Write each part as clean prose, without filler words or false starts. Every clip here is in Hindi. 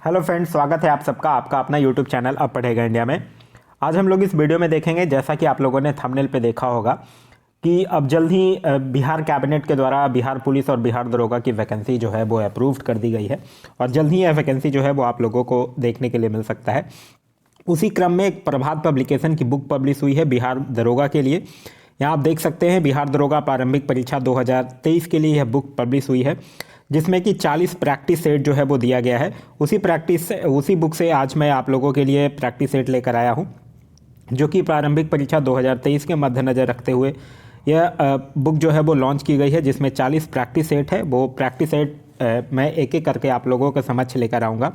हेलो फ्रेंड्स, स्वागत है आप सबका आपका अपना यूट्यूब चैनल अब पढ़ेगा इंडिया में। आज हम लोग इस वीडियो में देखेंगे, जैसा कि आप लोगों ने थंबनेल पे देखा होगा कि अब जल्द ही बिहार कैबिनेट के द्वारा बिहार पुलिस और बिहार दरोगा की वैकेंसी जो है वो अप्रूव्ड कर दी गई है और जल्द ही यह वैकेंसी जो है वो आप लोगों को देखने के लिए मिल सकता है। उसी क्रम में एक प्रभात पब्लिकेशन की बुक पब्लिश हुई है बिहार दरोगा के लिए। यहाँ आप देख सकते हैं बिहार दरोगा प्रारंभिक परीक्षा 2023 के लिए यह बुक पब्लिश हुई है, जिसमें कि 40 प्रैक्टिस सेट जो है वो दिया गया है। उसी बुक से आज मैं आप लोगों के लिए प्रैक्टिस सेट लेकर आया हूँ, जो कि प्रारंभिक परीक्षा 2023 के मद्देनज़र रखते हुए यह बुक जो है वो लॉन्च की गई है, जिसमें 40 प्रैक्टिस सेट है। वो प्रैक्टिस सेट मैं एक एक करके आप लोगों के समक्ष लेकर आऊँगा।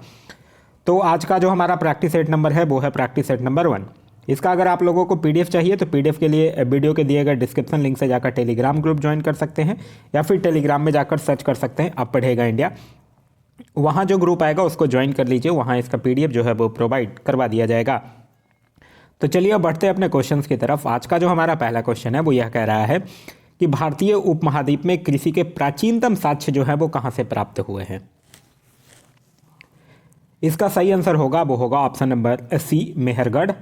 तो आज का जो हमारा प्रैक्टिस सेट नंबर है वो है प्रैक्टिस सेट नंबर 1। इसका अगर आप लोगों को पीडीएफ चाहिए तो पीडीएफ के लिए वीडियो के दिए गए डिस्क्रिप्शन लिंक से जाकर टेलीग्राम ग्रुप ज्वाइन कर सकते हैं, या फिर टेलीग्राम में जाकर सर्च कर सकते हैं अब पढ़ेगा इंडिया। वहाँ जो ग्रुप आएगा उसको ज्वाइन कर लीजिए, वहाँ इसका पीडीएफ जो है वो प्रोवाइड करवा दिया जाएगा। तो चलिए अब बढ़ते हैं अपने क्वेश्चंस की तरफ। आज का जो हमारा पहला क्वेश्चन है वो यह कह रहा है कि भारतीय उपमहाद्वीप में कृषि के प्राचीनतम साक्ष्य जो है वो कहाँ से प्राप्त हुए हैं। इसका सही आंसर होगा वो होगा ऑप्शन नंबर सी, मेहरगढ़।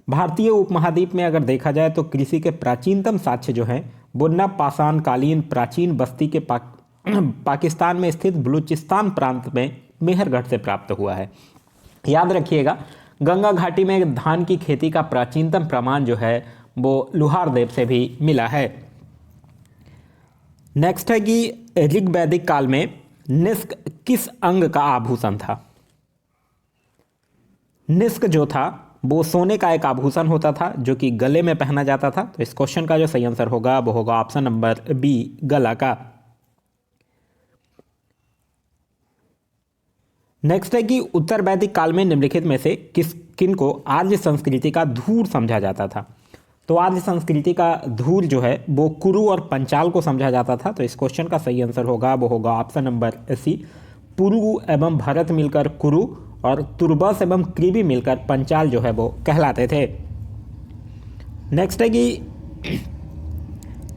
भारतीय उपमहाद्वीप में अगर देखा जाए तो कृषि के प्राचीनतम साक्ष्य जो हैं वो नवपाषाण कालीन प्राचीन बस्ती के पाकिस्तान में स्थित बलूचिस्तान प्रांत में मेहरगढ़ से प्राप्त हुआ है। याद रखिएगा, गंगा घाटी में धान की खेती का प्राचीनतम प्रमाण जो है वो लुहारदेव से भी मिला है। नेक्स्ट है कि ऋग वैदिक काल में निष्क किस अंग का आभूषण था। निष्क जो था वो सोने का एक आभूषण होता था जो कि गले में पहना जाता था। तो इस क्वेश्चन का जो सही आंसर होगा वो होगा ऑप्शन नंबर बी, गला का। नेक्स्ट है कि उत्तर वैदिक काल में निम्नलिखित में से किन को आर्य संस्कृति का धूर समझा जाता था। तो आर्य संस्कृति का धूर जो है वो कुरु और पंचाल को समझा जाता था। तो इस क्वेश्चन का सही आंसर होगा वो होगा ऑप्शन नंबर सी, पुरु एवं भरत मिलकर कुरु और तुर्बस एवं कृवि मिलकर पंचाल जो है वो कहलाते थे। नेक्स्ट है कि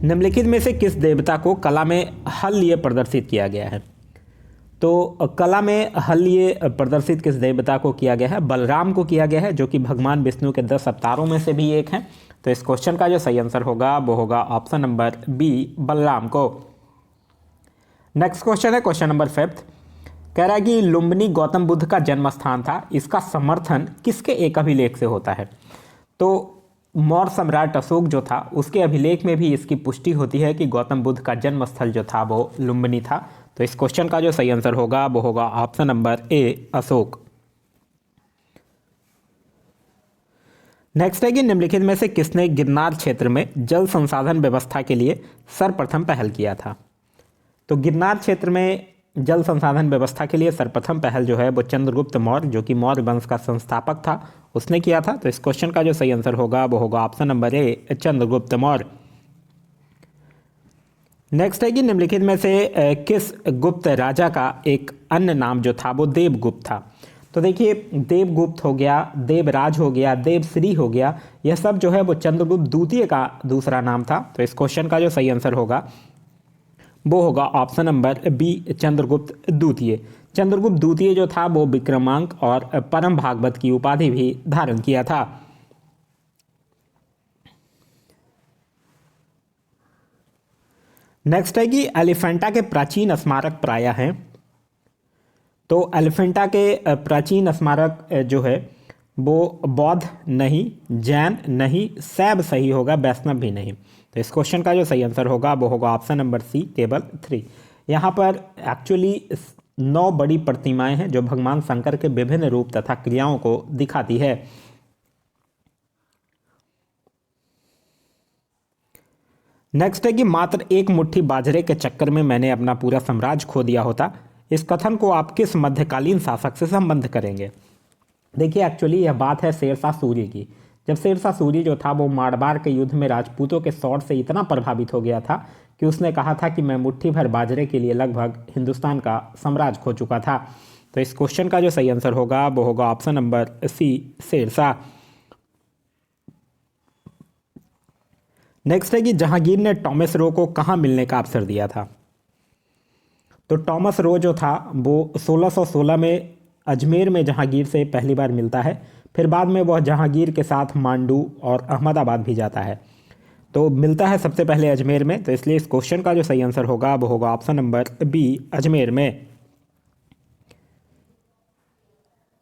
निम्नलिखित में से किस देवता को कला में हल लिए प्रदर्शित किया गया है। तो कला में हल लिए प्रदर्शित किस देवता को किया गया है। बलराम को किया गया है, जो कि भगवान विष्णु के 10 अवतारों में से भी एक हैं। तो इस क्वेश्चन का जो सही आंसर होगा वो होगा ऑप्शन नंबर बी, बलराम को। नेक्स्ट क्वेश्चन है क्वेश्चन नंबर 5। कह रहा है कि लुम्बिनी गौतम बुद्ध का जन्म स्थान था, इसका समर्थन किसके एक अभिलेख से होता है। तो मौर्य सम्राट अशोक जो था उसके अभिलेख में भी इसकी पुष्टि होती है कि गौतम बुद्ध का जन्म स्थल जो था वो लुम्बिनी था। तो इस क्वेश्चन का जो सही आंसर होगा वो होगा option number A, Ashok. Next है कि निम्नलिखित में से किसने गिरनार क्षेत्र में जल संसाधन व्यवस्था के लिए सर्वप्रथम पहल किया था। तो गिरनार क्षेत्र में जल संसाधन व्यवस्था के लिए सर्वप्रथम पहल जो है वो चंद्रगुप्त मौर्य, जो कि मौर्य वंश का संस्थापक था, उसने किया था। तो इस क्वेश्चन का जो सही आंसर होगा वो होगा option number A, Chandragupta Maurya. Next है कि निम्नलिखित में से किस गुप्त राजा का एक अन्य नाम जो था वो देवगुप्त था। तो देखिए, देवगुप्त हो गया, देवराज हो गया, देवश्री हो गया, यह सब जो है वो चंद्रगुप्त द्वितीय का दूसरा नाम था। तो इस क्वेश्चन का जो सही आंसर होगा वो होगा ऑप्शन नंबर बी, चंद्रगुप्त द्वितीय। चंद्रगुप्त द्वितीय जो था वो विक्रमांक और परम भागवत की उपाधि भी धारण किया था। नेक्स्ट है कि एलिफेंटा के प्राचीन स्मारक प्रायः हैं। तो एलिफेंटा के प्राचीन स्मारक जो है वो बौद्ध नहीं, जैन नहीं, शैव सही होगा, वैष्णव भी नहीं। तो इस क्वेश्चन का जो सही आंसर होगा वो होगा ऑप्शन नंबर सी, टेबल 3। यहाँ पर एक्चुअली 9 बड़ी प्रतिमाएं हैं जो भगवान शंकर के विभिन्न रूप तथा क्रियाओं को दिखाती है। नेक्स्ट है कि मात्र एक मुट्ठी बाजरे के चक्कर में मैंने अपना पूरा साम्राज्य खो दिया होता। इस कथन को आप किस मध्यकालीन शासक से संबंध करेंगे। देखिए, एक्चुअली यह बात है शेरशाह सूरी की। जब शेरशाह सूरी जो था वो मारवाड़ के युद्ध में राजपूतों के शौर्य से इतना प्रभावित हो गया था कि उसने कहा था कि मैं मुट्ठी भर बाजरे के लिए लगभग हिंदुस्तान का साम्राज्य खो चुका था। तो इस क्वेश्चन का जो सही आंसर होगा वो होगा option number C, Sher Shah. Next है कि जहांगीर ने टॉमस रो को कहाँ मिलने का अवसर दिया था। तो टॉमस रो जो था वो 1616 में अजमेर में जहांगीर से पहली बार मिलता है, फिर बाद में वह जहांगीर के साथ मांडू और अहमदाबाद भी जाता है। तो मिलता है सबसे पहले अजमेर में, तो इसलिए इस क्वेश्चन का जो सही आंसर होगा वो होगा ऑप्शन नंबर बी, अजमेर में।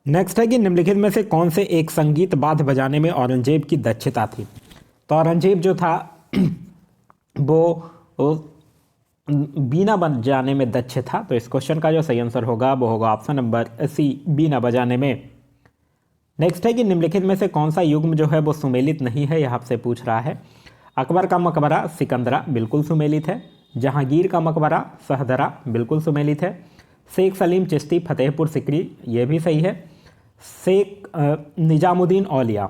नेक्स्ट है कि निम्नलिखित में से कौन से एक संगीत वाद्य बजाने में औरंगजेब की दक्षता थी। तो औरंगजेब जो था वो बीना बजाने में दक्ष था। तो इस क्वेश्चन का जो सही आंसर होगा वो होगा ऑप्शन नंबर सी, बीना बजाने में। नेक्स्ट है कि निम्नलिखित में से कौन सा युग्म जो है वो सुमेलित नहीं है, यह आपसे पूछ रहा है। अकबर का मकबरा सिकंदरा बिल्कुल सुमेलित है। जहांगीर का मकबरा सहदरा बिल्कुल सुमेलित है। शेख सलीम चिश्ती फतेहपुर सिकरी ये भी सही है। शेख निजामुद्दीन औलिया,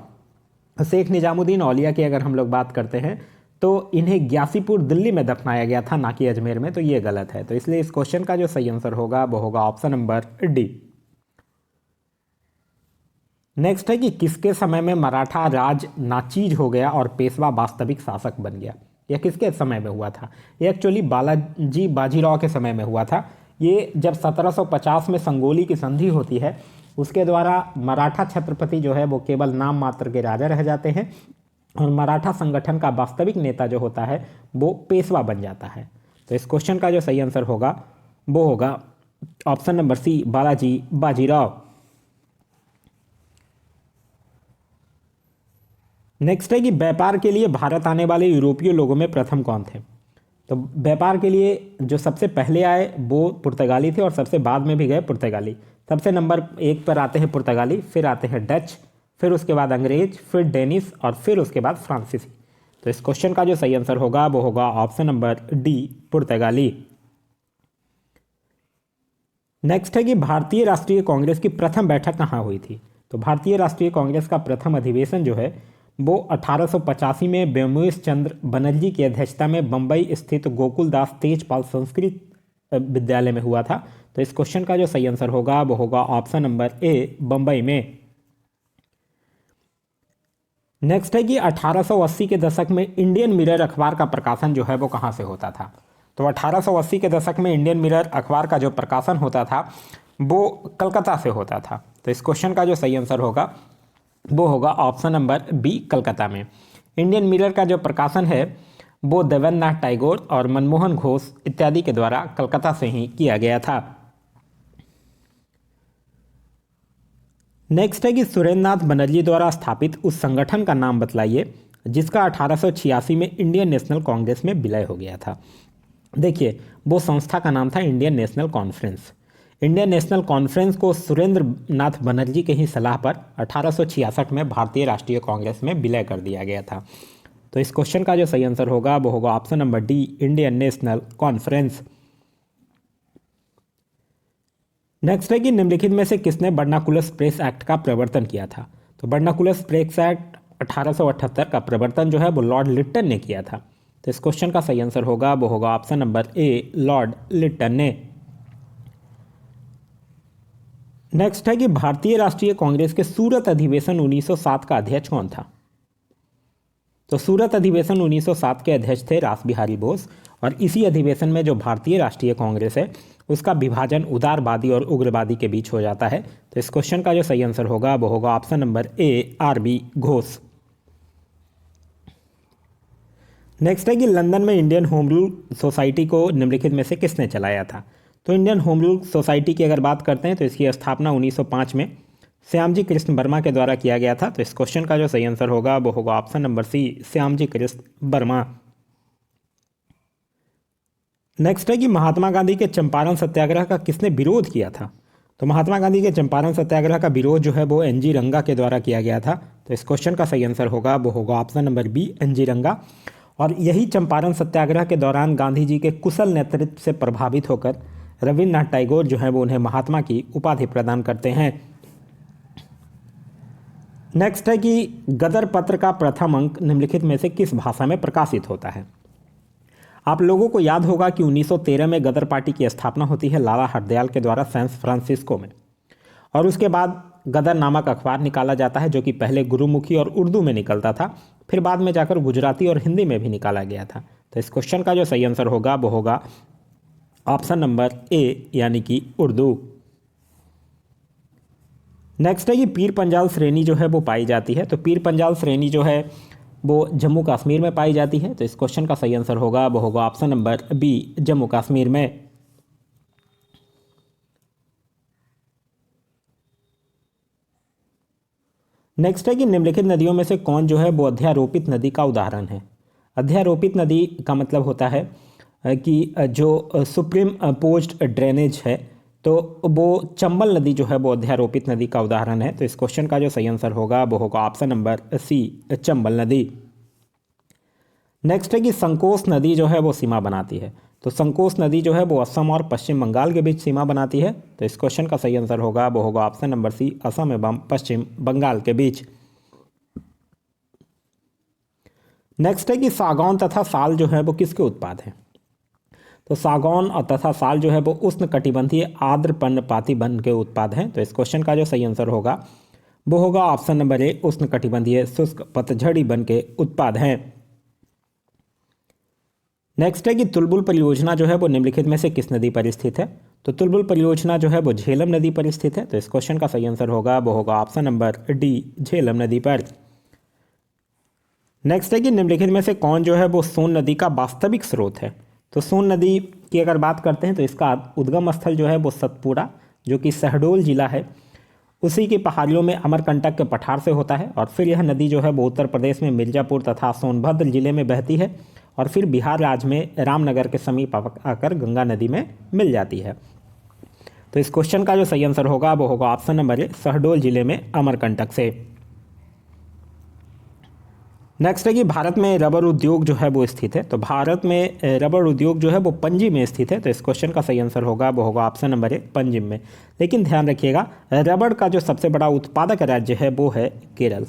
शेख निजामुद्दीन औलिया की अगर हम लोग बात करते हैं तो इन्हें ग्यासीपुर दिल्ली में दफनाया गया था, ना कि अजमेर में, तो ये गलत है। तो इसलिए इस क्वेश्चन का जो सही आंसर होगा वो होगा ऑप्शन नंबर डी। नेक्स्ट है कि किसके समय में मराठा राज नाचीज हो गया और पेशवा वास्तविक शासक बन गया। यह किसके समय में हुआ था? यह एक्चुअली बालाजी बाजीराव के समय में हुआ था। ये जब 1750 में संगोली की संधि होती है, उसके द्वारा मराठा छत्रपति जो है वो केवल नाम मात्र के राजा रह जाते हैं और मराठा संगठन का वास्तविक नेता जो होता है वो पेशवा बन जाता है। तो इस क्वेश्चन का जो सही आंसर होगा वो होगा option number C, Balaji Bajirao. Next है कि व्यापार के लिए भारत आने वाले यूरोपीय लोगों में प्रथम कौन थे। तो व्यापार के लिए जो सबसे पहले आए वो पुर्तगाली थे और सबसे बाद में भी गए पुर्तगाली। सबसे नंबर 1 पर आते हैं पुर्तगाली, फिर आते हैं डच, फिर उसके बाद अंग्रेज, फिर डेनिस और फिर उसके बाद फ्रांसीसी। तो इस क्वेश्चन का जो सही आंसर होगा वो होगा ऑप्शन नंबर डी, पुर्तगाली। नेक्स्ट है कि भारतीय राष्ट्रीय कांग्रेस की प्रथम बैठक कहाँ हुई थी। तो भारतीय राष्ट्रीय कांग्रेस का प्रथम अधिवेशन जो है वो 1885 में ब्योमेश चंद्र बनर्जी की अध्यक्षता में बंबई स्थित गोकुलदास तेजपाल संस्कृत विद्यालय में हुआ था। तो इस क्वेश्चन का जो सही आंसर होगा वो होगा ऑप्शन नंबर ए, बंबई में। नेक्स्ट है कि 1880 के दशक में इंडियन मिरर अखबार का प्रकाशन जो है वो कहाँ से होता था। तो 1880 के दशक में इंडियन मिरर अखबार का जो प्रकाशन होता था वो कलकत्ता से होता था। तो इस क्वेश्चन का जो सही आंसर होगा वो होगा ऑप्शन नंबर बी, कलकत्ता में। इंडियन मिरर का जो प्रकाशन है वो देवेंद्रनाथ टैगोर और मनमोहन घोष इत्यादि के द्वारा कलकत्ता से ही किया गया था। नेक्स्ट है कि सुरेंद्र नाथ बनर्जी द्वारा स्थापित उस संगठन का नाम बतलाइए जिसका 1886 में इंडियन नेशनल कांग्रेस में विलय हो गया था। देखिए, वो संस्था का नाम था Indian national conference. Indian national conference को सुरेंद्र नाथ बनर्जी के ही सलाह पर 1866 में भारतीय राष्ट्रीय कांग्रेस में विलय कर दिया गया था। तो इस क्वेश्चन का जो सही आंसर होगा वो होगा option number D, Indian national conference. Next है कि निम्नलिखित में से किसने बर्नाकुलस प्रेस एक्ट का प्रवर्तन किया था। तो बर्नाकुलस प्रेस एक्ट 1878 का प्रवर्तन जो है वो लॉर्ड लिट्टन ने किया था। तो इस क्वेश्चन का सही आंसर होगा वो होगा option number A, Lord Lytton ने। नेक्स्ट है कि भारतीय राष्ट्रीय कांग्रेस के सूरत अधिवेशन 1907 का अध्यक्ष कौन था। तो सूरत अधिवेशन 1907 के अध्यक्ष थे रासबिहारी बोस और इसी अधिवेशन में जो भारतीय राष्ट्रीय कांग्रेस है उसका विभाजन उदारवादी और उग्रवादी के बीच हो जाता है। तो इस क्वेश्चन का जो सही आंसर होगा वो होगा option number A, RB. Ghosh. Next है कि लंदन में इंडियन होम रूल सोसाइटी को निम्नलिखित में से किसने चलाया था। तो इंडियन होम रूल सोसाइटी की अगर बात करते हैं तो इसकी स्थापना 1905 में श्यामजी कृष्ण वर्मा के द्वारा किया गया था। तो इस क्वेश्चन का जो सही आंसर होगा वो होगा option number C, Shyamji Krishna Varma. Next है कि महात्मा गांधी के चंपारण सत्याग्रह का किसने विरोध किया था। तो महात्मा गांधी के चंपारण सत्याग्रह का विरोध जो है वो एन.जी. रंगा के द्वारा किया गया था। तो इस क्वेश्चन का सही आंसर होगा वो होगा ऑप्शन नंबर बी, एन.जी. रंगा। और यही चंपारण सत्याग्रह के दौरान गांधी जी के कुशल नेतृत्व से प्रभावित होकर रविन्द्रनाथ टैगोर जो है वो उन्हें महात्मा की उपाधि प्रदान करते हैं। नेक्स्ट है कि गदर पत्र का प्रथम अंक निम्नलिखित में से किस भाषा में प्रकाशित होता है। आप लोगों को याद होगा कि 1913 में गदर पार्टी की स्थापना होती है लाला हरदयाल के द्वारा सैन फ्रांसिस्को में, और उसके बाद गदर नामक अखबार निकाला जाता है जो कि पहले गुरुमुखी और उर्दू में निकलता था, फिर बाद में जाकर गुजराती और हिंदी में भी निकाला गया था। तो इस क्वेश्चन का जो सही आंसर होगा वो होगा ऑप्शन नंबर ए, यानी कि उर्दू। नेक्स्ट है कि पीर पंजाल श्रेणी जो है वो पाई जाती है। तो पीर पंजाल श्रेणी जो है वो जम्मू कश्मीर में पाई जाती है। तो इस क्वेश्चन का सही आंसर होगा वो होगा option number B, Jammu Kashmir में। नेक्स्ट है कि निम्नलिखित नदियों में से कौन जो है वो अध्यारोपित नदी का उदाहरण है। अध्यारोपित नदी का मतलब होता है कि जो सुप्रीम पोज्ड ड्रेनेज है, तो वो चंबल नदी जो है वो अध्यारोपित नदी का उदाहरण है। तो इस क्वेश्चन का जो सही आंसर होगा वो होगा ऑप्शन नंबर सी, चंबल नदी। नेक्स्ट है कि संकोस नदी जो है वो सीमा बनाती है। तो संकोस नदी जो है वो असम और पश्चिम बंगाल के बीच सीमा बनाती है। तो इस क्वेश्चन का सही आंसर होगा वो होगा ऑप्शन नंबर सी, असम एवं पश्चिम बंगाल के बीच। नेक्स्ट है कि सागौन तथा साल जो है वो किसके उत्पाद हैं। तो सागौन और तथा साल जो है वो उष्णकटिबंधीय आर्द्र पर्णपाती वन के उत्पाद हैं। तो इस क्वेश्चन का जो सही आंसर होगा वो होगा ऑप्शन नंबर ए, उष्णकटिबंधीय शुष्क पतझड़ी वन के उत्पाद हैं। नेक्स्ट है कि तुलबुल परियोजना जो है वो निम्नलिखित में से किस नदी पर स्थित है। तो तुलबुल परियोजना जो है वो झेलम नदी पर स्थित है। तो इस क्वेश्चन का सही आंसर होगा वो होगा ऑप्शन नंबर डी, झेलम नदी पर। नेक्स्ट है कि निम्नलिखित में से कौन जो है वो सोन नदी का वास्तविक स्रोत है। तो सोन नदी की अगर बात करते हैं तो इसका उद्गम स्थल जो है वो सतपुड़ा, जो कि शहडोल जिला है, उसी की पहाड़ियों में अमरकंटक के पठार से होता है। और फिर यह नदी जो है वो उत्तर प्रदेश में मिर्जापुर तथा सोनभद्र जिले में बहती है और फिर बिहार राज्य में रामनगर के समीप आकर गंगा नदी में मिल जाती है। तो इस क्वेश्चन का जो सही आंसर होगा वो होगा ऑप्शन नंबर ए, शहडोल जिले में अमरकंटक से। नेक्स्ट है कि भारत में रबर उद्योग जो है वो स्थित है। तो भारत में रबर उद्योग जो है वो पंजिम में स्थित है। तो इस क्वेश्चन का सही आंसर होगा वो होगा ऑप्शन नंबर ए, पंजिम में। लेकिन ध्यान रखिएगा, रबर का जो सबसे बड़ा उत्पादक राज्य है वो है केरल।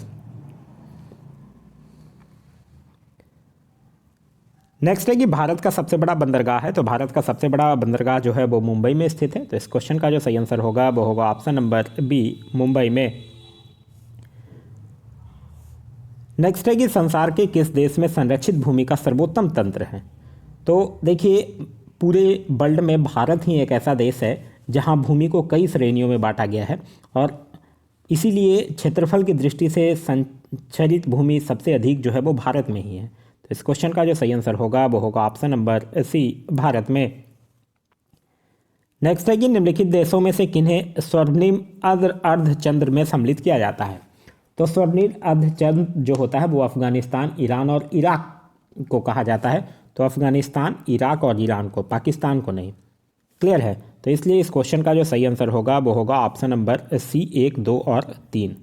नेक्स्ट है कि भारत का सबसे बड़ा बंदरगाह है। तो भारत का सबसे बड़ा बंदरगाह जो है वो मुंबई में स्थित है। तो इस क्वेश्चन का जो सही आंसर होगा वो होगा ऑप्शन नंबर बी, मुंबई में। नेक्स्ट है कि संसार के किस देश में संरक्षित भूमि का सर्वोत्तम तंत्र है। तो देखिए, पूरे वर्ल्ड में भारत ही एक ऐसा देश है जहां भूमि को कई श्रेणियों में बांटा गया है और इसीलिए क्षेत्रफल की दृष्टि से संचरित भूमि सबसे अधिक जो है वो भारत में ही है। तो इस क्वेश्चन का जो सही आंसर होगा वो होगा ऑप्शन नंबर सी, भारत में। नेक्स्ट है कि निम्नलिखित देशों में से किन्हें स्वर्णिम अर्धचंद्र में सम्मिलित किया जाता है। तो स्वर्णिम अर्धचंद्र जो होता है वो अफगानिस्तान, ईरान और इराक को कहा जाता है। तो अफगानिस्तान, इराक और ईरान को, पाकिस्तान को नहीं। क्लियर है। तो इसलिए इस क्वेश्चन का जो सही आंसर होगा वो होगा ऑप्शन नंबर सी, 1, 2 और 3।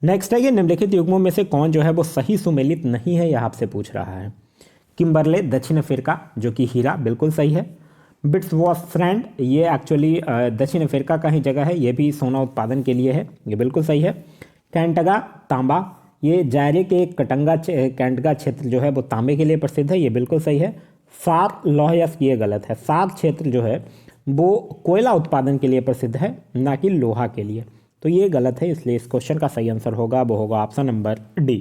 नेक्स्ट है कि निम्नलिखित युग्मों में से कौन जो है वो सही सुमेलित नहीं है, यह आपसे पूछ रहा है। किम्बरले दक्षिण अफ्रीका, जो कि हीरा, बिल्कुल सही है। बिट्सवाशलैंड, ये एक्चुअली दक्षिण अफ्रीका का ही जगह है, ये भी सोना उत्पादन के लिए है, ये बिल्कुल सही है। कैंटगा, तांबा, ये जायरे के कैंटगा क्षेत्र जो है वो तांबे के लिए प्रसिद्ध है, ये बिल्कुल सही है। सार लोहयस्क, ये गलत है। सार क्षेत्र जो है वो कोयला उत्पादन के लिए प्रसिद्ध है, ना कि लोहा के लिए। तो ये गलत है, इसलिए इस क्वेश्चन का सही आंसर होगा वो होगा ऑप्शन नंबर डी।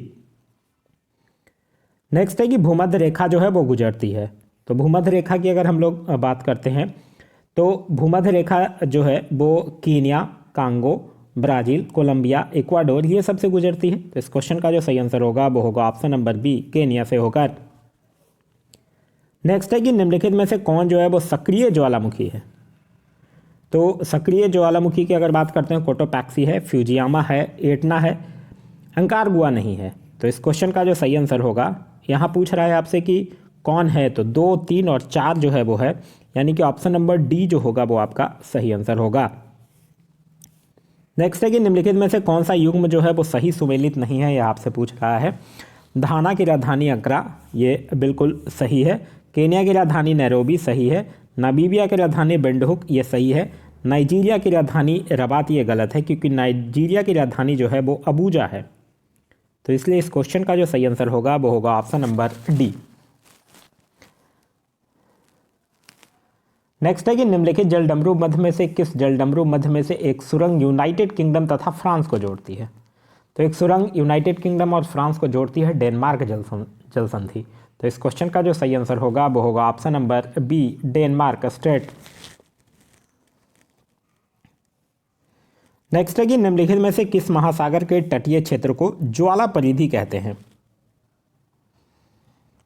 नेक्स्ट है कि भूमध्य रेखा जो है वो गुजरती है। तो भूमध्य रेखा की अगर हम लोग बात करते हैं तो भूमध्य रेखा जो है वो Kenya, Congo, Brazil, Colombia, Ecuador, ये सबसे गुजरती है। तो इस क्वेश्चन का जो सही आंसर होगा वो होगा ऑप्शन नंबर बी, केनिया से होकर। नेक्स्ट है कि निम्नलिखित में से कौन जो है वो सक्रिय ज्वालामुखी है। तो सक्रिय ज्वालामुखी की अगर बात करते हैं, कोटोपैक्सी है, फ्यूजियामा है, एटना है, अंकारगुआ नहीं है। तो इस क्वेश्चन का जो सही आंसर होगा, यहाँ पूछ रहा है आपसे कि कौन है, तो 2, 3 और 4 जो है वो है, यानी कि ऑप्शन नंबर डी जो होगा वो आपका सही आंसर होगा। नेक्स्ट है कि निम्नलिखित में से कौन सा युग्म जो है वो सही सुमेलित नहीं है, यह आपसे पूछ रहा है। घाना की राजधानी अक्रा, ये बिल्कुल सही है। केन्या की राजधानी नैरोबी, सही है। नामीबिया की राजधानी विंडहुक, ये सही है। नाइजीरिया की राजधानी रबात, ये गलत है क्योंकि नाइजीरिया की राजधानी जो है वो अबूजा है। तो इसलिए इस क्वेश्चन का जो सही आंसर होगा वो होगा ऑप्शन नंबर डी। नेक्स्ट है कि निम्नलिखित जलडमरू मध्य में से किस जलडमरू मध्य में से एक सुरंग यूनाइटेड किंगडम तथा फ्रांस को जोड़ती है। तो एक सुरंग यूनाइटेड किंगडम और फ्रांस को जोड़ती है डेनमार्क जलसंधि। तो इस क्वेश्चन का जो सही आंसर होगा वो होगा option number B, Denmark strait. Next है कि निम्नलिखित में से किस महासागर के तटीय क्षेत्र को ज्वाला परिधि कहते हैं?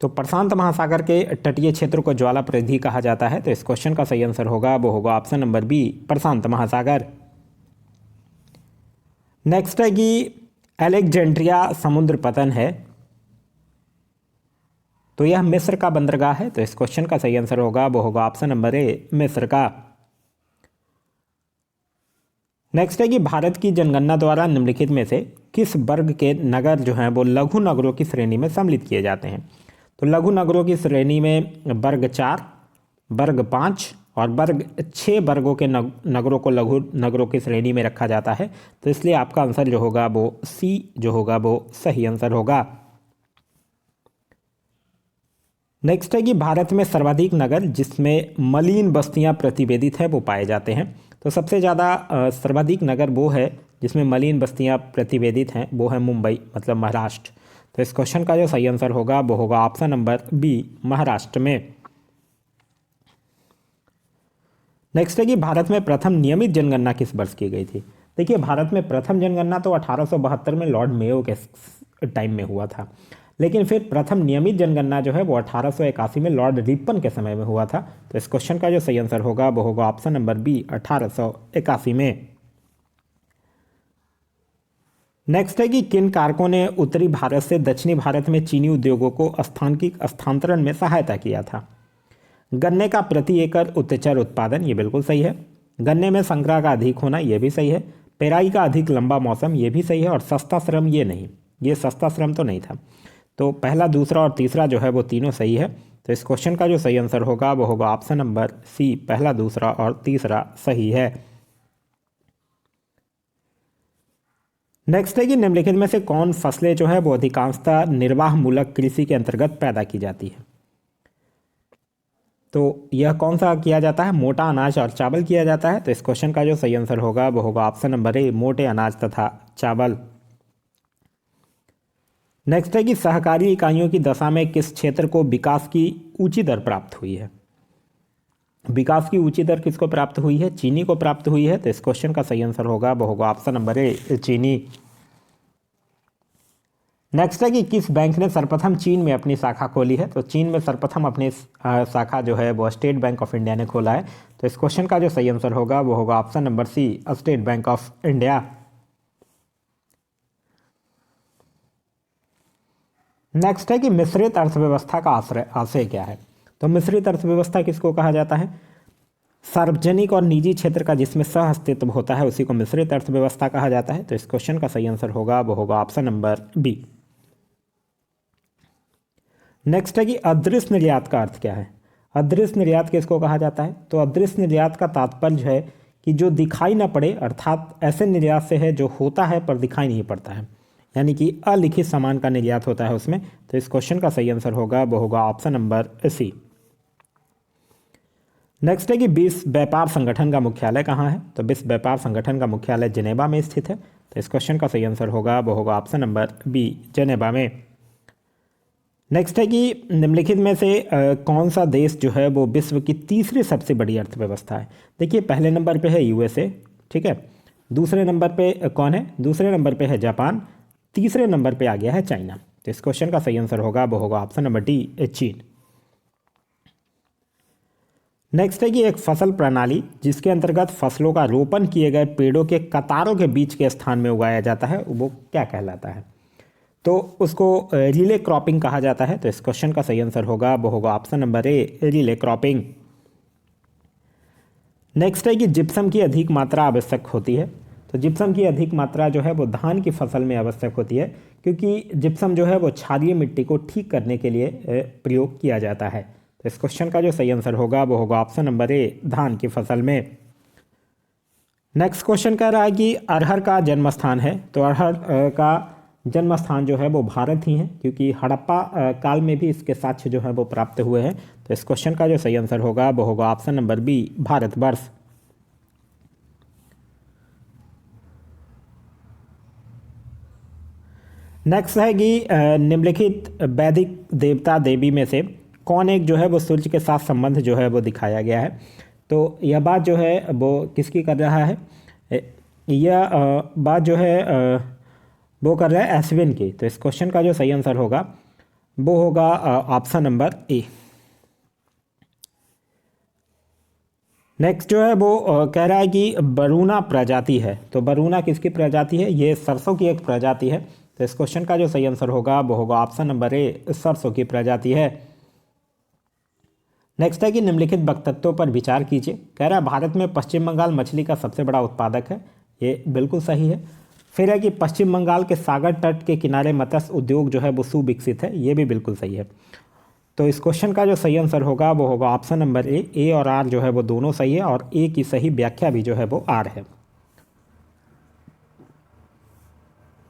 तो प्रशांत महासागर के तटीय क्षेत्र को ज्वाला परिधि कहा जाता है। तो इस क्वेश्चन का सही आंसर होगा वो होगा ऑप्शन नंबर बी, प्रशांत महासागर। नेक्स्ट है कि अलेक्जेंड्रिया समुद्र पतन है, तो यह मिस्र का बंदरगाह है। तो इस क्वेश्चन का सही आंसर होगा वो होगा ऑप्शन नंबर ए, मिस्र का। नेक्स्ट है कि भारत की जनगणना द्वारा निम्नलिखित में से किस वर्ग के नगर जो हैं वो लघु नगरों की श्रेणी में सम्मिलित किए जाते हैं? तो लघु नगरों की श्रेणी में वर्ग 4, वर्ग 5 और वर्ग 6 वर्गों के नगरों को लघु नगरों की श्रेणी में रखा जाता है। तो इसलिए आपका आंसर जो होगा वो सी जो होगा वो सही आंसर होगा। नेक्स्ट है कि भारत में सर्वाधिक नगर जिसमें मलिन बस्तियां प्रतिवेदित हैं वो पाए जाते हैं। तो सबसे ज़्यादा सर्वाधिक नगर वो है जिसमें मलिन बस्तियां प्रतिवेदित हैं, वो है मुंबई, मतलब महाराष्ट्र। तो इस क्वेश्चन का जो सही आंसर होगा वो होगा ऑप्शन नंबर बी, महाराष्ट्र में। नेक्स्ट है कि भारत में प्रथम नियमित जनगणना किस वर्ष की गई थी? देखिए, भारत में प्रथम जनगणना तो 1872 में लॉर्ड मेयो के टाइम में हुआ था, लेकिन फिर प्रथम नियमित जनगणना जो है वो 1881 में लॉर्ड रिपन के समय में हुआ था। तो इस क्वेश्चन का जो सही आंसर होगा वो होगा ऑप्शन नंबर बी, 1881 में। नेक्स्ट है कि किन कारकों ने उत्तरी भारत से दक्षिणी भारत में चीनी उद्योगों को स्थानांतरण में सहायता किया था? गन्ने का प्रति एकड़ उच्चतर उत्पादन, ये बिल्कुल सही है। गन्ने में संग्रह का अधिक होना, ये भी सही है। पेराई का अधिक लंबा मौसम, ये भी सही है। और सस्ता श्रम, ये नहीं, ये सस्ता श्रम तो नहीं था। तो पहला, दूसरा और तीसरा जो है वो तीनों सही है। तो इस क्वेश्चन का जो सही आंसर होगा वो होगा ऑप्शन नंबर सी, पहला, दूसरा और तीसरा सही है। नेक्स्ट है कि निम्नलिखित में से कौन फसलें जो है वो अधिकांशतः निर्वाह मूलक कृषि के अंतर्गत पैदा की जाती है? तो यह कौन सा किया जाता है? मोटा अनाज और चावल किया जाता है। तो इस क्वेश्चन का जो सही आंसर होगा वो होगा ऑप्शन नंबर ए, मोटे अनाज तथा चावल। नेक्स्ट है कि सहकारी इकाइयों की दशा में किस क्षेत्र को विकास की ऊंची दर प्राप्त हुई है? विकास की ऊंची दर किसको प्राप्त हुई है? चीनी को प्राप्त हुई है। तो इस क्वेश्चन का सही आंसर होगा वो होगा ऑप्शन नंबर ए, चीनी। नेक्स्ट है कि किस बैंक ने सर्वप्रथम चीन में अपनी शाखा खोली है? तो चीन में सर्वप्रथम अपनी शाखा जो है वो स्टेट बैंक ऑफ इंडिया ने खोला है। तो इस क्वेश्चन का जो सही आंसर होगा वो होगा option number C, State Bank of India. Next है कि मिश्रित अर्थव्यवस्था का आशय क्या है? तो मिश्रित अर्थव्यवस्था किसको कहा जाता है? सार्वजनिक और निजी क्षेत्र का जिसमें सह अस्तित्व होता है उसी को मिश्रित अर्थव्यवस्था कहा जाता है। तो इस क्वेश्चन का सही आंसर होगा वो होगा ऑप्शन नंबर बी। नेक्स्ट है कि अदृश्य निर्यात का अर्थ क्या है? अदृश्य निर्यात किसको कहा जाता है? तो अदृश्य निर्यात का तात्पर्य है कि जो दिखाई ना पड़े, अर्थात ऐसे निर्यात से है जो होता है पर दिखाई नहीं पड़ता है, यानी कि अलिखित सामान का निर्यात होता है उसमें। तो इस क्वेश्चन का सही आंसर होगा वो होगा ऑप्शन नंबर सी। नेक्स्ट है कि विश्व व्यापार संगठन का मुख्यालय कहाँ है? तो विश्व व्यापार संगठन का मुख्यालय जेनेवा में स्थित है। तो इस क्वेश्चन का सही आंसर होगा वो होगा ऑप्शन नंबर बी, जेनेवा में। नेक्स्ट है कि निम्नलिखित में से कौन सा देश जो है वो विश्व की तीसरी सबसे बड़ी अर्थव्यवस्था है? देखिए, पहले नंबर पे है यूएसए, ठीक है। दूसरे नंबर पे कौन है? दूसरे नंबर पे है जापान। तीसरे नंबर पे आ गया है चाइना। तो इस क्वेश्चन का सही आंसर होगा वो होगा ऑप्शन नंबर डी, चीन। नेक्स्ट है कि एक फसल प्रणाली जिसके अंतर्गत फसलों का रोपण किए गए पेड़ों के कतारों के बीच के स्थान में उगाया जाता है, वो क्या कहलाता है? तो उसको रिले क्रॉपिंग कहा जाता है। तो इस क्वेश्चन का सही आंसर होगा वो होगा option number A, relay cropping. Next है कि जिप्सम की अधिक मात्रा आवश्यक होती है। तो जिप्सम की अधिक मात्रा जो है वो धान की फसल में आवश्यक होती है, क्योंकि जिप्सम जो है वो क्षारीय मिट्टी को ठीक करने के लिए प्रयोग किया जाता है। तो इस क्वेश्चन का जो सही आंसर होगा वो होगा ऑप्शन नंबर ए, धान की फसल में। नेक्स्ट क्वेश्चन कह रहा है कि अरहर का जन्म स्थान है। तो अरहर का जन्म स्थान जो है वो भारत ही है, क्योंकि हड़प्पा काल में भी इसके साक्ष्य जो है वो प्राप्त हुए हैं। तो इस क्वेश्चन का जो सही आंसर होगा वो होगा option number B, Bharatvarsh. Next है कि निम्नलिखित वैदिक देवता देवी में से कौन एक जो है वो सूर्य के साथ संबंध जो है वो दिखाया गया है? तो यह बात जो है वो किसकी कर रहा है? यह बात जो है वो कर रहा है एस्विन की। तो इस क्वेश्चन का जो सही आंसर होगा वो होगा ऑप्शन नंबर ए। नेक्स्ट जो है वो कह रहा है कि बरूना प्रजाति है। तो बरूना किसकी प्रजाति है? ये सरसों की एक प्रजाति है। तो इस क्वेश्चन का जो सही आंसर होगा वो होगा ऑप्शन नंबर ए, सरसों की प्रजाति है। नेक्स्ट है कि निम्नलिखित वक्तव्यों पर विचार कीजिए। कह रहा है भारत में पश्चिम बंगाल मछली का सबसे बड़ा उत्पादक है। ये बिल्कुल सही है। फिर है कि पश्चिम बंगाल के सागर तट के किनारे मत्स्य उद्योग जो है वो सुविकसित है। ये भी बिल्कुल सही है। तो इस क्वेश्चन का जो सही आंसर होगा वो होगा ऑप्शन नंबर ए। ए और आर जो है वो दोनों सही है और ए की सही व्याख्या भी जो है वो आर है।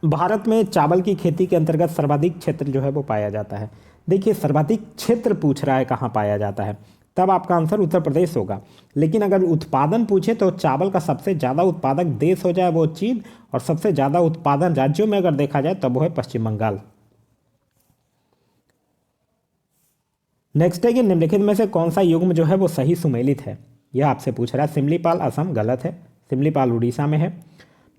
भारत में चावल की खेती के अंतर्गत सर्वाधिक क्षेत्र जो है वो पाया जाता है। देखिए सर्वाधिक क्षेत्र पूछ रहा है कहाँ पाया जाता है, तब आपका आंसर उत्तर प्रदेश होगा। लेकिन अगर उत्पादन पूछे तो चावल का सबसे ज़्यादा उत्पादक देश हो जाए वो चीन, और सबसे ज़्यादा उत्पादन राज्यों में अगर देखा जाए तब वो है पश्चिम बंगाल। नेक्स्ट है कि निम्नलिखित में से कौन सा युग्म जो है वो सही सुमेलित है? यह आपसे पूछ रहा है। सिमलीपाल असम गलत है, सिमलीपाल उड़ीसा में है।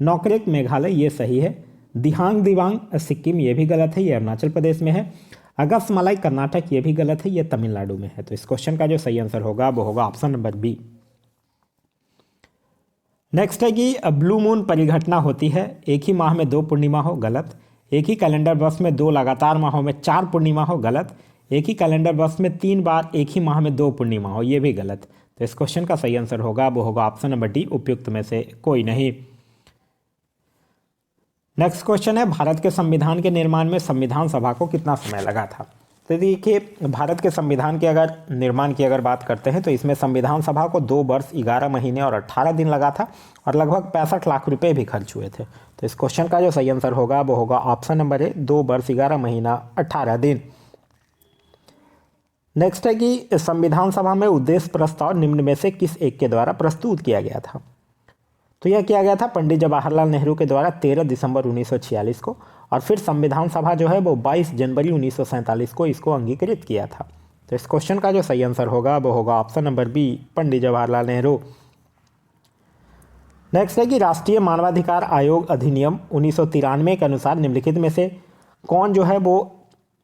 नौकरेक मेघालय ये सही है। दिहांग दिवांग सिक्किम ये भी गलत है, ये अरुणाचल प्रदेश में है। अगस्तमालाई कर्नाटक ये भी गलत है, ये तमिलनाडु में है। तो इस क्वेश्चन का जो सही आंसर होगा वो होगा ऑप्शन नंबर बी। नेक्स्ट है कि ब्लू मून परिघटना होती है एक ही माह में 2 पूर्णिमा हो, गलत। एक ही कैलेंडर वर्ष में 2 लगातार माहों में 4 पूर्णिमा हो, गलत। एक ही कैलेंडर वर्ष में 3 बार एक ही माह में 2 पूर्णिमा हो, ये भी गलत। तो इस क्वेश्चन का सही आंसर होगा वो होगा ऑप्शन नंबर डी, उपयुक्त में से कोई नहीं। नेक्स्ट क्वेश्चन है भारत के संविधान के निर्माण में संविधान सभा को कितना समय लगा था? तो देखिए भारत के संविधान के अगर निर्माण की अगर बात करते हैं तो इसमें संविधान सभा को 2 वर्ष 11 महीने और 18 दिन लगा था और लगभग 65 लाख रुपए भी खर्च हुए थे। तो इस क्वेश्चन का जो सही आंसर होगा वो होगा ऑप्शन नंबर ए, 2 वर्ष 11 महीना 18 दिन। नेक्स्ट है कि संविधान सभा में उद्देश्य प्रस्ताव निम्न में से किस एक के द्वारा प्रस्तुत किया गया था? तो यह किया गया था पंडित जवाहरलाल नेहरू के द्वारा 13 दिसंबर 1946 को, और फिर संविधान सभा जो है वो 22 जनवरी 1947 को इसको अंगीकृत किया था। तो इस क्वेश्चन का जो सही आंसर होगा वो होगा option number B, Pandit Jawaharlal Nehru. Next है कि राष्ट्रीय मानवाधिकार आयोग अधिनियम 1993 के अनुसार निम्नलिखित में से कौन जो है वो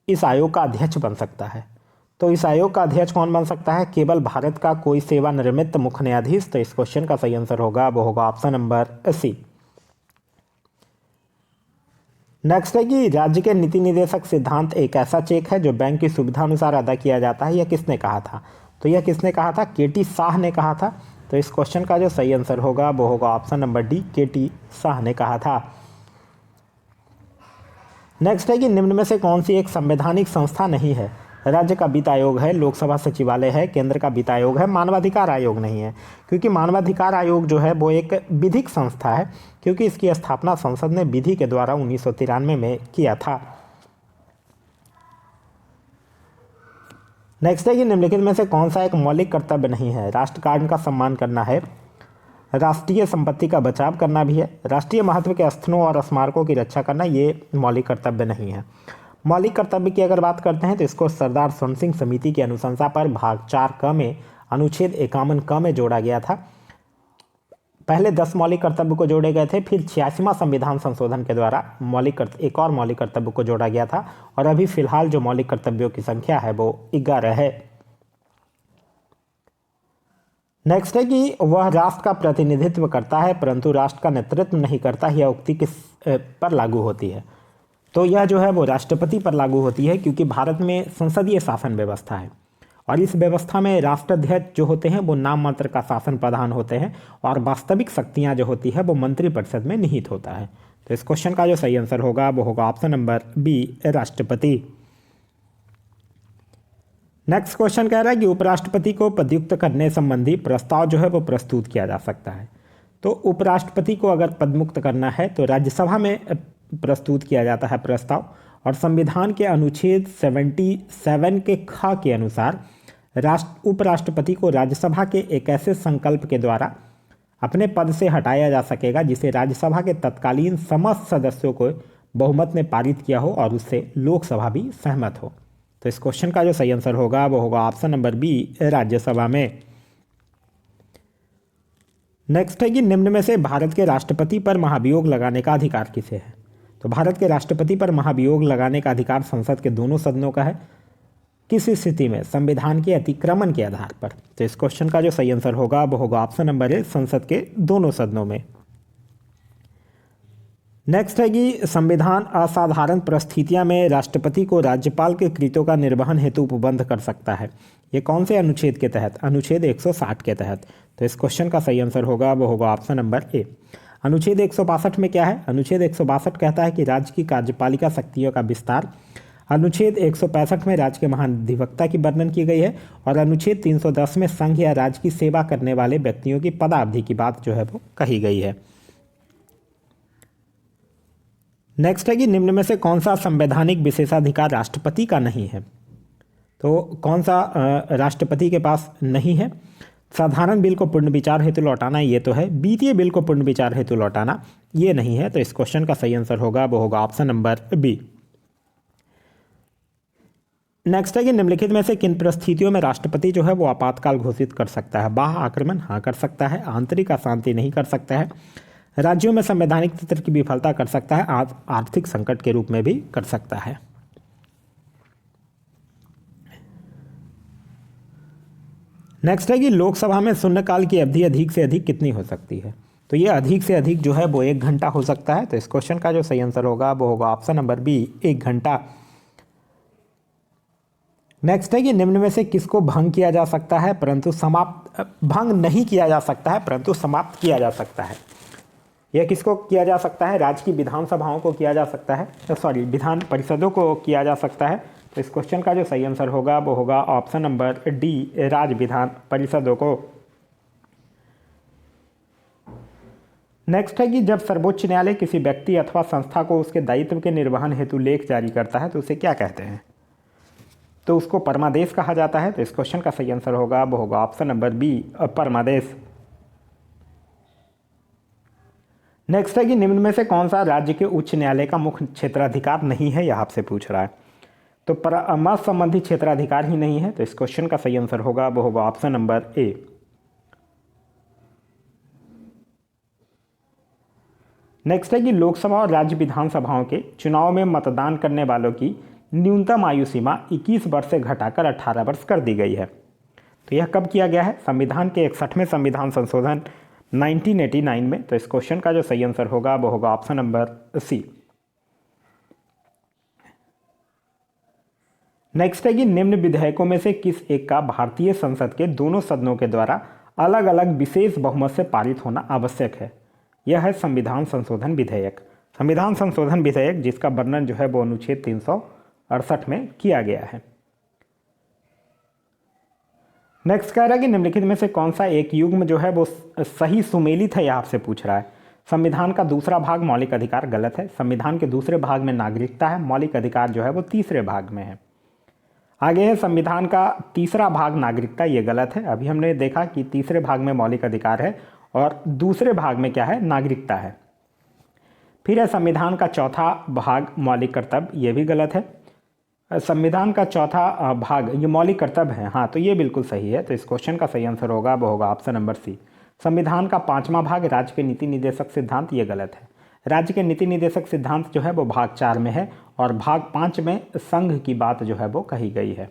इस आयोग का अध्यक्ष बन सकता है? तो इस आयोग का अध्यक्ष कौन बन सकता है? केवल भारत का कोई सेवानिवृत्त मुख्य न्यायाधीश। तो इस क्वेश्चन का सही आंसर होगा वो होगा ऑप्शन नंबर सी। नेक्स्ट है कि राज्य के नीति निर्देशक सिद्धांत एक ऐसा चेक है जो बैंक की सुविधा अनुसार अदा किया जाता है। यह किसने कहा था? तो यह किसने कहा था? केटी शाह ने कहा था। तो इस क्वेश्चन का जो सही आंसर होगा वो होगा ऑप्शन नंबर डी, केटी शाह ने कहा था। नेक्स्ट है कि निम्न में से कौन सी एक संवैधानिक संस्था नहीं है? राज्य का वित्त आयोग है, लोकसभा सचिवालय है, केंद्र का वित्त आयोग है, मानवाधिकार आयोग नहीं है। क्योंकि मानवाधिकार आयोग जो है वो एक विधिक संस्था है, क्योंकि इसकी स्थापना संसद ने विधि के द्वारा 1993 में किया था। नेक्स्ट है कि निम्नलिखित में से कौन सा एक मौलिक कर्तव्य नहीं है? राष्ट्रगान का सम्मान करना है, राष्ट्रीय संपत्ति का बचाव करना भी है, राष्ट्रीय महत्व के स्थलों और स्मारकों की रक्षा करना ये मौलिक कर्तव्य नहीं है। मौलिक कर्तव्य की अगर बात करते हैं तो इसको सरदार स्वर्ण सिंह समिति की अनुशंसा पर भाग 4 क में अनुच्छेद 51 क में जोड़ा गया था। पहले 10 मौलिक कर्तव्य को जोड़े गए थे, फिर 86वां संविधान संशोधन के द्वारा एक और मौलिक कर्तव्य को जोड़ा गया था, और अभी फिलहाल जो मौलिक कर्तव्यों की संख्या है वो 11 है। नेक्स्ट है कि वह राष्ट्र का प्रतिनिधित्व करता है परंतु राष्ट्र का नेतृत्व नहीं करता। यह उक्ति किस पर लागू होती है? तो यह जो है वो राष्ट्रपति पर लागू होती है, क्योंकि भारत में संसदीय शासन व्यवस्था है और इस व्यवस्था में राष्ट्राध्यक्ष जो होते हैं वो नाम मात्र का शासन प्रधान होते हैं और वास्तविक शक्तियां जो होती है वो मंत्रिपरिषद में निहित होता है। तो इस क्वेश्चन का जो सही आंसर होगा वो होगा ऑप्शन नंबर बी, राष्ट्रपति। नेक्स्ट क्वेश्चन कह रहा है कि उपराष्ट्रपति को पदयुक्त करने संबंधी प्रस्ताव जो है वो प्रस्तुत किया जा सकता है। तो उपराष्ट्रपति को अगर पदमुक्त करना है तो राज्यसभा में प्रस्तुत किया जाता है प्रस्ताव, और संविधान के अनुच्छेद 77 के ख के अनुसार उपराष्ट्रपति को राज्यसभा के एक ऐसे संकल्प के द्वारा अपने पद से हटाया जा सकेगा जिसे राज्यसभा के तत्कालीन समस्त सदस्यों को बहुमत ने पारित किया हो और उससे लोकसभा भी सहमत हो। तो इस क्वेश्चन का जो सही आंसर होगा वो होगा ऑप्शन नंबर बी, राज्यसभा में। नेक्स्ट है कि निम्न में से भारत के राष्ट्रपति पर महाभियोग लगाने का अधिकार किसे है? तो भारत के राष्ट्रपति पर महाभियोग लगाने का अधिकार संसद के दोनों सदनों का है। किस स्थिति में? संविधान के अतिक्रमण के आधार पर। तो इस क्वेश्चन का जो सही आंसर होगा वो होगा ऑप्शन नंबर ए, संसद के दोनों सदनों में। नेक्स्ट है कि संविधान असाधारण परिस्थितियों में राष्ट्रपति को राज्यपाल के कृत्यों का निर्वहन हेतु उपबंध कर सकता है। ये कौन से अनुच्छेद के तहत? अनुच्छेद 160 के तहत। तो इस क्वेश्चन का सही आंसर होगा वो होगा ऑप्शन नंबर ए। अनुच्छेद 162 में क्या है? अनुच्छेद 162 कहता है कि राज्य की कार्यपालिका शक्तियों का विस्तार। अनुच्छेद 165 में राज्य के महाधिवक्ता की वर्णन की गई है और अनुच्छेद 310 में संघ या राज्य की सेवा करने वाले व्यक्तियों की पदावधि की बात जो है वो कही गई है। नेक्स्ट है कि निम्न में से कौन सा संवैधानिक विशेषाधिकार राष्ट्रपति का नहीं है? तो कौन सा राष्ट्रपति के पास नहीं है? साधारण बिल को पुनर्विचार विचार हेतु लौटाना ये तो है, वित्तीय बिल को पुनर्विचार विचार हेतु लौटाना ये नहीं है। तो इस क्वेश्चन का सही आंसर होगा वो होगा ऑप्शन नंबर बी। नेक्स्ट है कि निम्नलिखित में से किन परिस्थितियों में राष्ट्रपति जो है वो आपातकाल घोषित कर सकता है? बाह्य आक्रमण हाँ कर सकता है, आंतरिक अशांति नहीं कर सकता है, राज्यों में संवैधानिक तंत्र की विफलता कर सकता है, आर्थिक संकट के रूप में भी कर सकता है। नेक्स्ट है कि लोकसभा में शून्यकाल की अवधि अधिक से अधिक कितनी हो सकती है? तो ये अधिक से अधिक जो है वो 1 घंटा हो सकता है। तो इस क्वेश्चन का जो सही आंसर होगा वो होगा ऑप्शन नंबर बी, 1 घंटा। नेक्स्ट है कि निम्न में से किसको भंग किया जा सकता है परंतु भंग नहीं किया जा सकता है परंतु समाप्त किया जा सकता है? यह किसको किया जा सकता है? राज्य की विधानसभाओं को किया जा सकता है, विधान परिषदों को किया जा सकता है। तो इस क्वेश्चन का जो सही आंसर होगा वो होगा ऑप्शन नंबर डी, राज्य विधान परिषदों को। नेक्स्ट है कि जब सर्वोच्च न्यायालय किसी व्यक्ति अथवा संस्था को उसके दायित्व के निर्वहन हेतु लेख जारी करता है तो उसे क्या कहते हैं? तो उसको परमादेश कहा जाता है। तो इस क्वेश्चन का सही आंसर होगा वो होगा ऑप्शन नंबर बी, परमादेश। नेक्स्ट है कि निम्न में से कौन सा राज्य के उच्च न्यायालय का मुख्य क्षेत्राधिकार नहीं है? यह आपसे पूछ रहा है। तो परामर्श संबंधी क्षेत्राधिकार ही नहीं है। तो इस क्वेश्चन का सही आंसर होगा वो होगा ऑप्शन नंबर ए। नेक्स्ट है कि लोकसभा और राज्य विधानसभाओं के चुनाव में मतदान करने वालों की न्यूनतम आयु सीमा 21 वर्ष से घटाकर 18 वर्ष कर दी गई है। तो यह कब किया गया है? संविधान के 61वें संविधान संशोधन 1989 में। तो इस क्वेश्चन का जो सही आंसर होगा वो होगा ऑप्शन नंबर सी। नेक्स्ट है कि निम्न विधेयकों में से किस एक का भारतीय संसद के दोनों सदनों के द्वारा अलग अलग विशेष बहुमत से पारित होना आवश्यक है? यह है संविधान संशोधन विधेयक। संविधान संशोधन विधेयक जिसका वर्णन जो है वो अनुच्छेद 368 में किया गया है। नेक्स्ट कह रहा है कि निम्नलिखित में से कौन सा एक युग्म जो है वो सही सुमेलित है? यह आपसे पूछ रहा है। संविधान का दूसरा भाग मौलिक अधिकार गलत है, संविधान के दूसरे भाग में नागरिकता है, मौलिक अधिकार जो है वो तीसरे भाग में है। आगे है संविधान का तीसरा भाग नागरिकता, ये गलत है। अभी हमने देखा कि तीसरे भाग में मौलिक अधिकार है और दूसरे भाग में क्या है? नागरिकता है। फिर है संविधान का चौथा भाग मौलिक कर्तव्य, ये भी गलत है। संविधान का चौथा भाग ये मौलिक कर्तव्य है, हाँ तो ये बिल्कुल सही है। तो इस क्वेश्चन का सही आंसर होगा वो होगा ऑप्शन नंबर सी। संविधान का 5वां भाग राज्य के नीति निर्देशक सिद्धांत, ये गलत है। राज्य के नीति निर्देशक सिद्धांत जो है वो भाग 4 में है और भाग 5 में संघ की बात जो है वो कही गई है।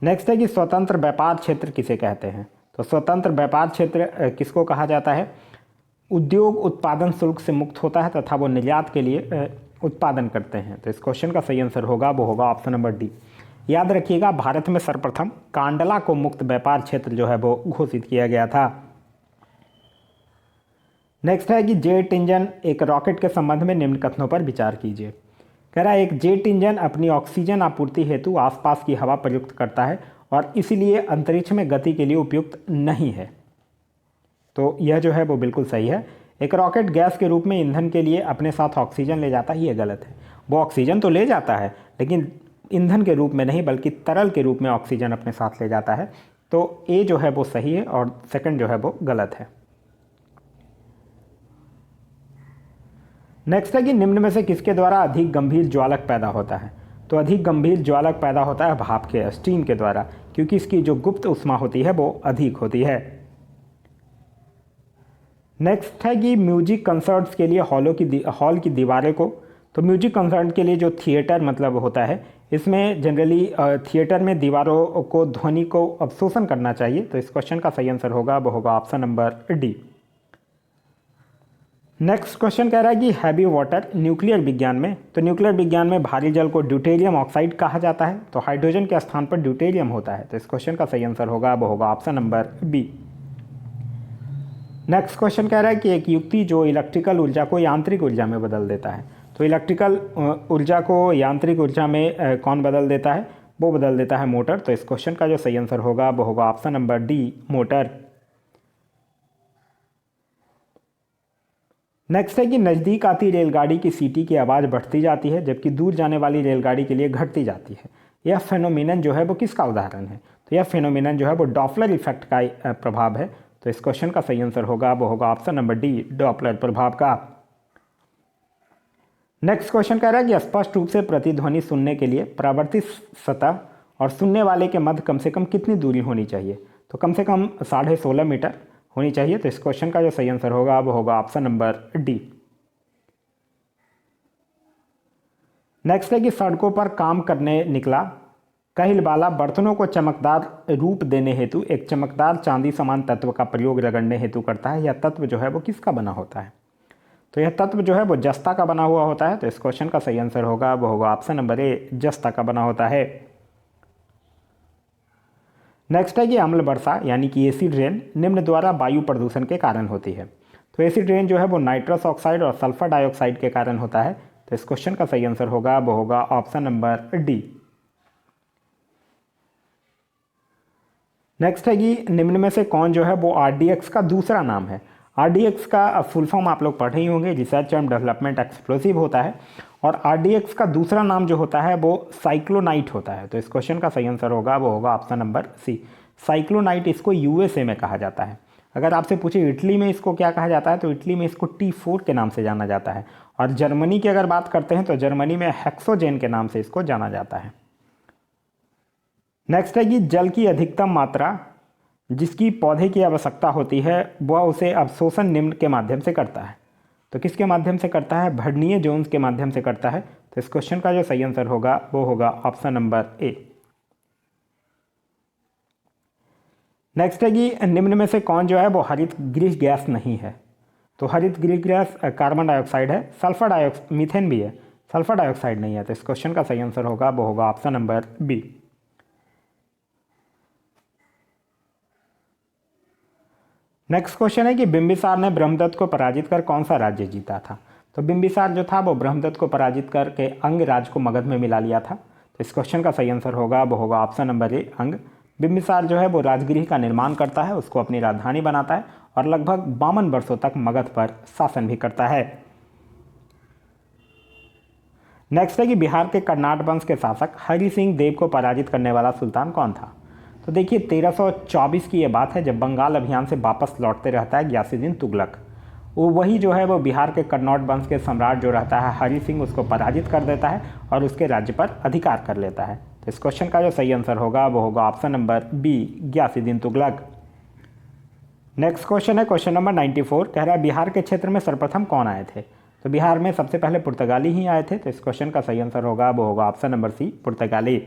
नेक्स्ट है कि स्वतंत्र व्यापार क्षेत्र किसे कहते हैं? तो स्वतंत्र व्यापार क्षेत्र किसको कहा जाता है? उद्योग उत्पादन शुल्क से मुक्त होता है तथा वो निर्यात के लिए उत्पादन करते हैं। तो इस क्वेश्चन का सही आंसर होगा वो होगा ऑप्शन नंबर डी। याद रखिएगा भारत में सर्वप्रथम कांडला को मुक्त व्यापार क्षेत्र जो है वो घोषित किया गया था। नेक्स्ट है कि जेट इंजन एक रॉकेट के संबंध में निम्न कथनों पर विचार कीजिए। कह रहा है एक जेट इंजन अपनी ऑक्सीजन आपूर्ति हेतु आसपास की हवा प्रयुक्त करता है और इसीलिए अंतरिक्ष में गति के लिए उपयुक्त नहीं है। तो यह जो है वो बिल्कुल सही है। एक रॉकेट गैस के रूप में ईंधन के लिए अपने साथ ऑक्सीजन ले जाता है, ये गलत है। वो ऑक्सीजन तो ले जाता है लेकिन ईंधन के रूप में नहीं बल्कि तरल के रूप में ऑक्सीजन अपने साथ ले जाता है। तो ए जो है वो सही है और सेकंड जो है वो गलत है। नेक्स्ट है कि निम्न में से किसके द्वारा अधिक गंभीर ज्वालक पैदा होता है? तो अधिक गंभीर ज्वालक पैदा होता है भाप के, स्टीम के द्वारा, क्योंकि इसकी जो गुप्त ऊष्मा होती है वो अधिक होती है। नेक्स्ट है कि म्यूजिक कंसर्ट्स के लिए हॉल की दीवारें को, तो म्यूजिक कंसर्ट के लिए जो थिएटर मतलब होता है, इसमें जनरली थिएटर में दीवारों को ध्वनि को अवशोषण करना चाहिए। तो इस क्वेश्चन का सही आंसर होगा वो होगा option number D. Next question कह रहा है कि हैवी वाटर न्यूक्लियर विज्ञान में, तो न्यूक्लियर विज्ञान में भारी जल को ड्यूटेरियम ऑक्साइड कहा जाता है। तो हाइड्रोजन के स्थान पर ड्यूटेरियम होता है। तो इस क्वेश्चन का सही आंसर होगा वो होगा option number B. Next question कह रहा है कि एक युक्ति जो इलेक्ट्रिकल ऊर्जा को यांत्रिक ऊर्जा में बदल देता है। तो इलेक्ट्रिकल ऊर्जा को यांत्रिक ऊर्जा में कौन बदल देता है? वो बदल देता है मोटर। तो इस क्वेश्चन का जो सही आंसर होगा वो होगा option number D, motor. Next है कि नज़दीक आती रेलगाड़ी की सीटी की आवाज़ बढ़ती जाती है जबकि दूर जाने वाली रेलगाड़ी के लिए घटती जाती है। यह फेनोमिनन जो है वो किसका उदाहरण है? तो यह फेनोमिनन जो है वो डॉपलर इफेक्ट का प्रभाव है। तो इस क्वेश्चन का सही आंसर होगा वो होगा ऑप्शन नंबर डी, डॉपलर प्रभाव का। नेक्स्ट क्वेश्चन कह रहा है कि स्पष्ट रूप से प्रतिध्वनि सुनने के लिए परावर्तित सतह और सुनने वाले के मध्य कम से कम कितनी दूरी होनी चाहिए? तो कम से कम 16.5 मीटर होनी चाहिए। तो इस क्वेश्चन का जो सही आंसर होगा वो होगा ऑप्शन नंबर डी। नेक्स्ट है कि सड़कों पर काम करने निकला कहिलवाला बर्तनों को चमकदार रूप देने हेतु एक चमकदार चांदी समान तत्व का प्रयोग रगड़ने हेतु करता है। यह तत्व जो है वो किसका बना होता है? तो यह तत्व जो है वो जस्ता का बना हुआ होता है। तो इस क्वेश्चन का सही आंसर होगा वो होगा ऑप्शन नंबर ए, जस्ता का बना होता है। नेक्स्ट है कि अम्ल वर्षा यानी कि एसिड रेन निम्न द्वारा वायु प्रदूषण के कारण होती है। तो एसिड रेन जो है वो नाइट्रस ऑक्साइड और सल्फर डाइऑक्साइड के कारण होता है। तो इस क्वेश्चन का सही आंसर होगा वो होगा ऑप्शन नंबर डी। नेक्स्ट है कि निम्न में से कौन जो है वो आरडीएक्स का दूसरा नाम है? आरडीएक्स का फुल फॉर्म आप लोग पढ़े ही होंगे, रिसर्च एंड डेवलपमेंट एक्सप्लोसिव होता है। और आरडीएक्स का दूसरा नाम जो होता है वो साइक्लोनाइट होता है। तो इस क्वेश्चन का सही आंसर होगा वो होगा ऑप्शन नंबर सी, साइक्लोनाइट। इसको यूएसए में कहा जाता है। अगर आपसे पूछे इटली में इसको क्या कहा जाता है, तो इटली में इसको T4 के नाम से जाना जाता है। और जर्मनी की अगर बात करते हैं तो जर्मनी में हेक्सोजेन के नाम से इसको जाना जाता है। नेक्स्ट है कि जल की अधिकतम मात्रा जिसकी पौधे की आवश्यकता होती है वह उसे अवशोषण निम्न के माध्यम से करता है। तो किसके माध्यम से करता है? वर्नियर जोन्स के माध्यम से करता है। तो इस क्वेश्चन का जो सही आंसर होगा वो होगा ऑप्शन नंबर ए। नेक्स्ट है कि निम्न में से कौन जो है वो हरित गृह गैस नहीं है? तो हरित गृह गैस कार्बन डाइऑक्साइड है, सल्फर डाइऑक्साइड, मीथेन भी है, सल्फर डाइऑक्साइड नहीं है। तो इस क्वेश्चन का सही आंसर होगा वो होगा option number B. Next question है कि बिंबिसार ने ब्रह्मदत्त को पराजित कर कौन सा राज्य जीता था? तो बिंबिसार जो था वो ब्रह्मदत्त को पराजित करके अंग राज को मगध में मिला लिया था। तो इस क्वेश्चन का सही आंसर होगा वो होगा ऑप्शन नंबर ए, अंग। बिंबिसार जो है वो राजगृह का निर्माण करता है, उसको अपनी राजधानी बनाता है और लगभग 52 वर्षों तक मगध पर शासन भी करता है। नेक्स्ट है कि बिहार के कर्नाट वंश के शासक हरि सिंह देव को पराजित करने वाला सुल्तान कौन था? तो देखिए 1324 की ये बात है जब बंगाल अभियान से वापस लौटते रहता है ग्यासुद्दीन तुगलक। वो वही जो है वो बिहार के कन्नौज वंश के सम्राट जो रहता है हरि सिंह, उसको पराजित कर देता है और उसके राज्य पर अधिकार कर लेता है। तो इस क्वेश्चन का जो सही आंसर होगा वो होगा option number B, Ghiyasuddin Tughlaq. Next question है क्वेश्चन नंबर 94। कह रहा है बिहार के क्षेत्र में सर्वप्रथम कौन आए थे? तो बिहार में सबसे पहले पुर्तगाली ही आए थे। तो इस क्वेश्चन का सही आंसर होगा वो होगा ऑप्शन नंबर सी, पुर्तगाली।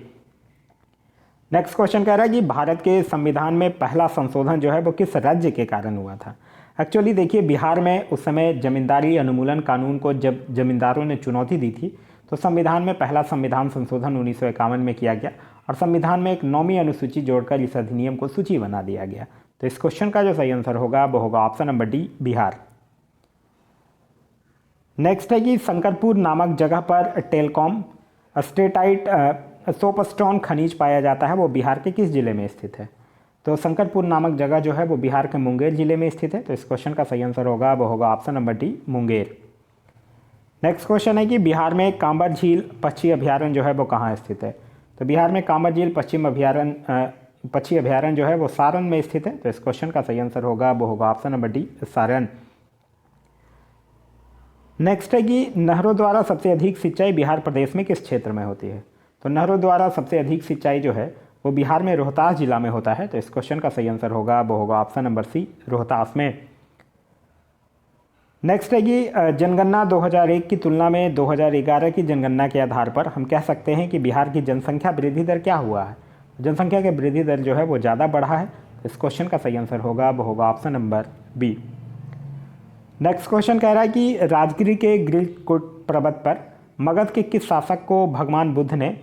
नेक्स्ट क्वेश्चन कह रहा है कि भारत के संविधान में पहला संशोधन जो है वो किस राज्य के कारण हुआ था? एक्चुअली देखिए बिहार में उस समय जमींदारी अनुमूलन कानून को जब जमींदारों ने चुनौती दी थी तो संविधान में पहला संविधान संशोधन 1951 में किया गया और संविधान में एक 9वीं अनुसूची जोड़कर इस अधिनियम को सूची बना दिया गया। तो इस क्वेश्चन का जो सही आंसर होगा वो होगा option number D, Bihar. Next है कि शंकरपुर नामक जगह पर टेलकॉम स्टेटाइट सोपस्टोन खनिज पाया जाता है, वो बिहार के किस जिले में स्थित है? तो शंकरपुर नामक जगह जो है वो बिहार के मुंगेर जिले में स्थित है। तो इस क्वेश्चन का सही आंसर होगा वो होगा option number D, Munger. Next question है कि बिहार में कांबर झील पक्षी अभ्यारण्य जो है वो कहाँ स्थित है? तो बिहार में कांबर झील पक्षी अभ्यारण्य जो है वो सारण में स्थित है। तो इस क्वेश्चन का सही आंसर होगा वो होगा option number D, Saran. Next है कि नहरों द्वारा सबसे अधिक सिंचाई बिहार प्रदेश में किस क्षेत्र में होती है? तो नहरों द्वारा सबसे अधिक सिंचाई जो है वो बिहार में रोहतास जिला में होता है। तो इस क्वेश्चन का सही आंसर होगा वो होगा ऑप्शन नंबर सी, रोहतास में। नेक्स्ट है कि जनगणना 2001 की तुलना में 2011 की जनगणना के आधार पर हम कह सकते हैं कि बिहार की जनसंख्या वृद्धि दर क्या हुआ है। जनसंख्या के वृद्धि दर जो है वो ज़्यादा बढ़ा है। इस क्वेश्चन का सही आंसर होगा वो होगा option number B. Next question कह रहा है कि राजगिरी के गिरिकूट पर्वत पर मगध के किस शासक को भगवान बुद्ध ने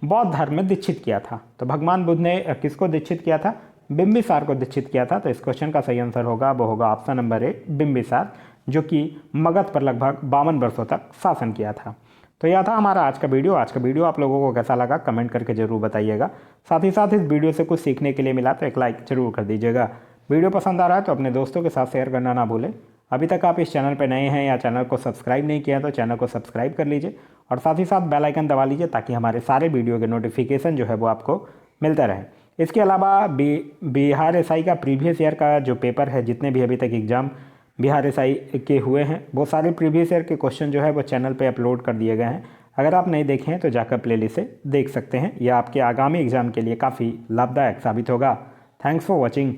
बौद्ध धर्म में दीक्षित किया था। तो भगवान बुद्ध ने किसको दीक्षित किया था? बिंबिसार को दीक्षित किया था। तो इस क्वेश्चन का सही आंसर होगा वो होगा ऑप्शन नंबर ए, बिंबिसार, जो कि मगध पर लगभग 52 वर्षों तक शासन किया था। तो यह था हमारा आज का वीडियो। आज का वीडियो आप लोगों को कैसा लगा कमेंट करके जरूर बताइएगा। साथ ही साथ इस वीडियो से कुछ सीखने के लिए मिला तो एक लाइक जरूर कर दीजिएगा। वीडियो पसंद आ रहा है तो अपने दोस्तों के साथ शेयर करना ना भूलें। अभी तक आप इस चैनल पर नए हैं या चैनल को सब्सक्राइब नहीं किया तो चैनल को सब्सक्राइब कर लीजिए और साथ ही साथ बेल आइकन दबा लीजिए ताकि हमारे सारे वीडियो के नोटिफिकेशन जो है वो आपको मिलता रहे। इसके अलावा बिहार एसआई का प्रीवियस ईयर का जो पेपर है, जितने भी अभी तक एग्ज़ाम बिहार एसआई के हुए हैं वो सारे प्रीवियस ईयर के क्वेश्चन जो है वो चैनल पे अपलोड कर दिए गए हैं। अगर आप नहीं देखे हैं तो जाकर प्लेलिस्ट से देख सकते हैं। यह आपके आगामी एग्ज़ाम के लिए काफ़ी लाभदायक साबित होगा। Thanks for watching.